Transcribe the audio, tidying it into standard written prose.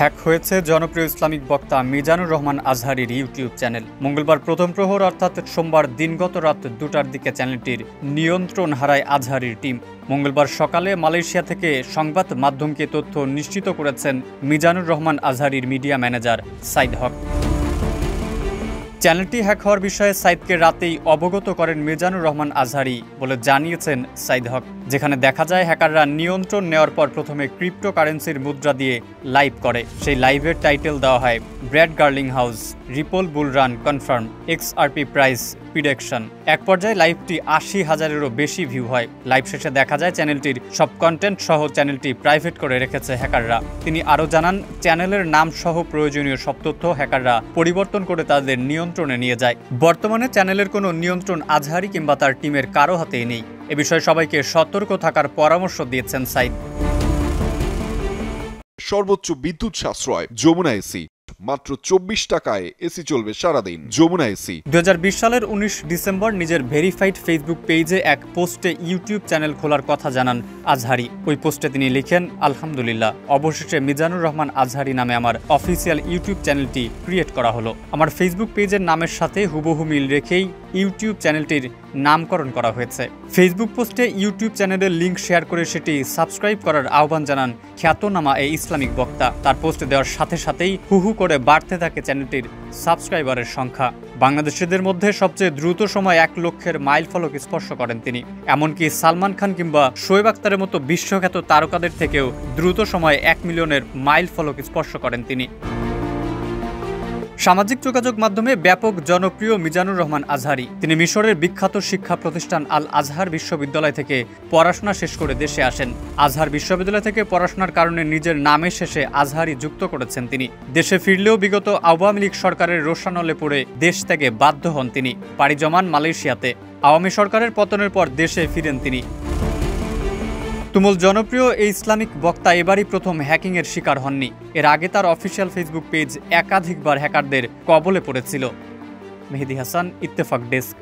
Hack হয়েছে জনপ্রিয় Islamic বক্তা মিজানুর রহমান আজহারীর ইউটিউব চ্যানেল। মঙ্গলবার প্রথম প্রহর অর্থাৎ সোমবার দিনগত রাত 2টার দিকে চ্যানেলটির নিয়ন্ত্রণ হারায় আজহারীর টিম। মঙ্গলবার সকালে মালয়েশিয়া থেকে সংবাদ মাধ্যমকে তথ্য নিশ্চিত করেছেন মিজানুর রহমান আজহারীর মিডিয়া ম্যানেজার সাইদ হক। চ্যানেলটি হ্যাক হওয়ার বিষয়ে সাইদকে রাতেই অবগত করেন মিজানুর রহমান আজহারী বলে জানিয়েছেন সাইদ হক, যেখানে দেখা যায় হ্যাকাররা নিয়ন্ত্রণ নেওয়ার পর প্রথমে ক্রিপ্টোকারেন্সির মুদ্রা দিয়ে লাইভ করে। সেই লাইভের টাইটেল দেওয়া হয় Brad Garlinghouse Ripple bull run confirm XRP price prediction. এক পর্যায়ে লাইভটি 80,000-এরও বেশি ভিউ হয়। লাইভ শেষে দেখা যায় চ্যানেলটির সব কন্টেন্ট সহ চ্যানেলটি প্রাইভেট করে রেখেছে হ্যাকাররা। তিনি আরও জানান, চ্যানেলের নাম সহ প্রয়োজনীয় সব তথ্য হ্যাকাররা পরিবর্তন করে তাদের নিয়ন্ত্রণে নিয়ে যায়। বর্তমানে চ্যানেলের কোনো নিয়ন্ত্রণ আজহারী কিংবা তার টিমের কারো হাতেই নেই। এ বিষয়ে সবাইকে সতর্ক থাকার পরামর্শ দিয়েছেন সাইদ। সর্বোচ্চ বিদ্যুৎ সাশ্রয় যমুনা এসি, মাত্র 24 টাকায় এসি চলবে সারাদিন। যমুনা এসি। 2020 সালের 19 ডিসেম্বর নিজের ভেরিফাইড ফেসবুক পেজে এক পোস্টে ইউটিউব চ্যানেল খোলার কথা জানান আজহারী। ওই পোস্টে তিনি লিখেন, আলহামদুলিল্লাহ, অবশেষে মিজানুর রহমান আজহারী নামে আমার অফিসিয়াল ইউটিউব চ্যানেলটি ক্রিয়েট করা হলো। আমার ফেসবুক পেজের নামের সাথে হুবহু মিল রেখেই ইউটিউব চ্যানেলটির নামকরণ করা হয়েছে। ফেসবুক পোস্টে ইউটিউব চ্যানেলের লিঙ্ক শেয়ার করে সেটি সাবস্ক্রাইব করার আহ্বান জানান খ্যাতনামা এই ইসলামিক বক্তা। তার পোস্টে দেওয়ার সাথে সাথেই হুহু করে বাড়তে থাকে চ্যানেলটির সাবস্ক্রাইবারের সংখ্যা। বাংলাদেশিদের মধ্যে সবচেয়ে দ্রুত সময় 1 লক্ষের মাইল ফলক স্পর্শ করেন তিনি। এমনকি সালমান খান কিংবা শোয়েব আখতারের মতো বিশ্বখ্যাত তারকাদের থেকেও দ্রুত সময় 1 মিলিয়নের মাইল ফলক স্পর্শ করেন তিনি। সামাজিক যোগাযোগ মাধ্যমে ব্যাপক জনপ্রিয় মিজানুর রহমান আজহারী। তিনি মিশরের বিখ্যাত শিক্ষা প্রতিষ্ঠান আল আজহার বিশ্ববিদ্যালয় থেকে পড়াশোনা শেষ করে দেশে আসেন। আজহার বিশ্ববিদ্যালয় থেকে পড়াশোনার কারণে নিজের নামের শেষে আজহারী যুক্ত করেছেন তিনি। দেশে ফিরলেও বিগত আওয়ামী লীগ সরকারের রোষানলে পড়ে দেশ ত্যাগে বাধ্য হন তিনি। পাড়ি জমান মালয়েশিয়াতে। আওয়ামী সরকারের পতনের পর দেশে ফিরেন তিনি। তুমুল জনপ্রিয় এই ইসলামিক বক্তা এবারই প্রথম হ্যাকিংয়ের শিকার হননি। এর আগে তার অফিসিয়াল ফেসবুক পেজ একাধিকবার হ্যাকারদের কবলে পড়েছিল। মেহেদী হাসান, ইত্তেফাক ডেস্ক।